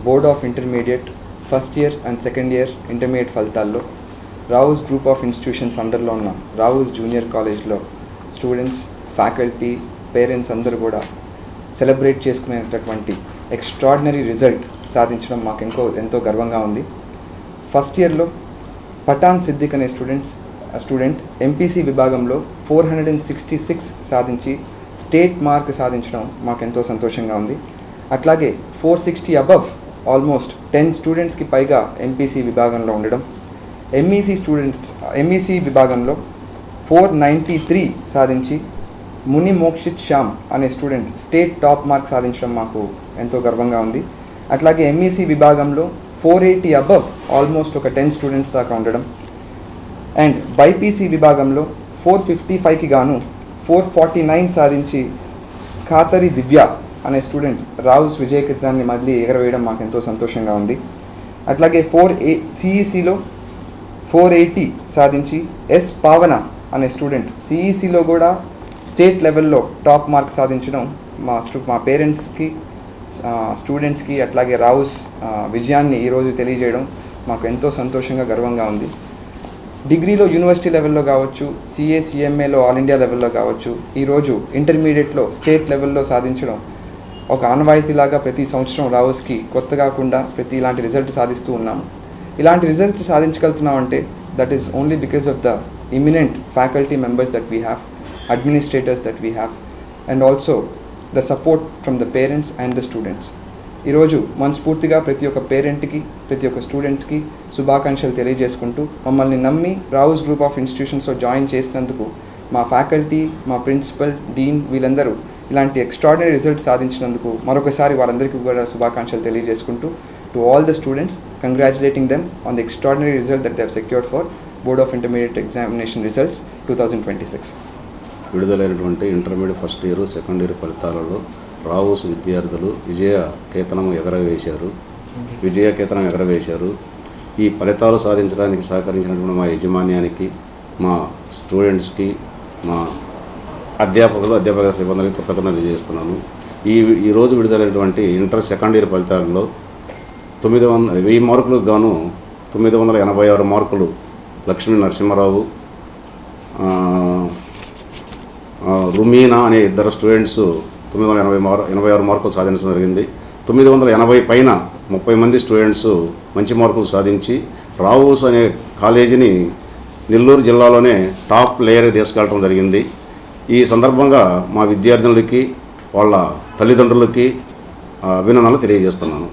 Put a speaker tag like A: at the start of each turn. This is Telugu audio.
A: Board of intermediate first year and second year intermediate ఫలితాల్లో రావుస్ గ్రూప్ ఆఫ్ ఇన్స్టిట్యూషన్స్ అండర్లో ఉన్న రావుస్ జూనియర్ కాలేజ్లో స్టూడెంట్స్, ఫ్యాకల్టీ, పేరెంట్స్ అందరూ కూడా సెలబ్రేట్ చేసుకునేటటువంటి ఎక్స్ట్రాడినరీ రిజల్ట్ సాధించడం మాకు ఎంతో గర్వంగా ఉంది. ఫస్ట్ ఇయర్లో పఠాన్ సిద్దిక్ అనే స్టూడెంట్ ఎంపీసీ విభాగంలో 466 సాధించి స్టేట్ మార్క్ సాధించడం మాకెంతో సంతోషంగా ఉంది. అట్లాగే 460 అబవ్ ఆల్మోస్ట్ 10 స్టూడెంట్స్కి పైగా ఎంపీసీ విభాగంలో ఉండడం, ఎంఈసీ విభాగంలో 493 సాధించి ముని మోక్షిత్ శ్యామ్ అనే స్టూడెంట్ స్టేట్ టాప్ మార్క్ సాధించడం మాకు ఎంతో గర్వంగా ఉంది. అట్లాగే ఎంఈసీ విభాగంలో 480 అబవ్ ఆల్మోస్ట్ ఒక 10 స్టూడెంట్స్ దాకా ఉండడం అండ్ బైపీసీ విభాగంలో 455కి గాను 449 సాధించి ఖాతరి దివ్య అనే స్టూడెంట్ రావుస్ విజయకేతనాన్ని మళ్ళీ ఎగరవేయడం మాకు ఎంతో సంతోషంగా ఉంది. అట్లాగే సిఈసిలో 480 సాధించి ఎస్ పావన అనే స్టూడెంట్ సిఈసిలో కూడా స్టేట్ లెవెల్లో టాప్ మార్క్ సాధించడం మా పేరెంట్స్కి, స్టూడెంట్స్కి అట్లాగే రావుస్ విజయాన్ని ఈరోజు తెలియజేయడం మాకు ఎంతో సంతోషంగా గర్వంగా ఉంది. డిగ్రీలో యూనివర్సిటీ లెవెల్లో కావచ్చు, సిఏలో ఆల్ ఇండియా లెవెల్లో కావచ్చు, ఈరోజు ఇంటర్మీడియట్లో స్టేట్ లెవెల్లో సాధించడం ఒక ఆనవాయితీలాగా ప్రతి సంవత్సరం రావుస్కి కొత్త కాకుండా ప్రతి ఇలాంటి రిజల్ట్ సాధిస్తూ ఉన్నాము. ఇలాంటి రిజల్ట్ సాధించగలుగుతున్నామంటే that is only because of the eminent faculty members that we have, administrators that we have and also the support from the parents and the students. ఈరోజు మనస్ఫూర్తిగా ప్రతి ఒక్క పేరెంట్కి, ప్రతి ఒక్క స్టూడెంట్కి శుభాకాంక్షలు తెలియజేసుకుంటూ మమ్మల్ని నమ్మి రావుస్ గ్రూప్ ఆఫ్ ఇన్స్టిట్యూషన్స్లో జాయిన్ చేసినందుకు మా ఫ్యాకల్టీ, మా ప్రిన్సిపల్, డీన్ వీళ్ళందరూ ఇలాంటి ఎక్స్ట్రాడినరీ రిజల్ట్ సాధించినందుకు మరొకసారి వారందరికీ కూడా శుభాకాంక్షలు తెలియజేసుకుంటూ to all the students congratulating them on the extraordinary result that they have secured for board of intermediate examination results 2026.
B: విడుదలైనటువంటి intermediate first year, second year ఫలితాలలో రావుస్ విద్యార్థులు విజయ కేతనం ఎగరవేశారు. ఈ ఫలితాలు సాధించడానికి సహకరించినటువంటి మా యాజమాన్యానికి, మా స్టూడెంట్స్కి, మా అధ్యాపక సిబ్బందికి కృతజ్ఞతలు తెలియజేస్తున్నాను. ఈరోజు విడుదలైనటువంటి ఇంటర్ సెకండ్ ఇయర్ ఫలితాలలో 1000 మార్కులకు గాను 986 మార్కులు లక్ష్మీ నరసింహారావు, రుమీనా అనే ఇద్దరు స్టూడెంట్స్ 986 మార్కులు సాధించడం జరిగింది. 980 పైన 30 మంది స్టూడెంట్స్ మంచి మార్కులు సాధించి రావుస్ అనే కాలేజీని నెల్లూరు జిల్లాలోనే టాప్ లేయర్ తీసుకెళ్ళడం జరిగింది. ఈ సందర్భంగా మా విద్యార్థులకి, వాళ్ళ తల్లిదండ్రులకి అభినందనలు తెలియజేస్తున్నాను.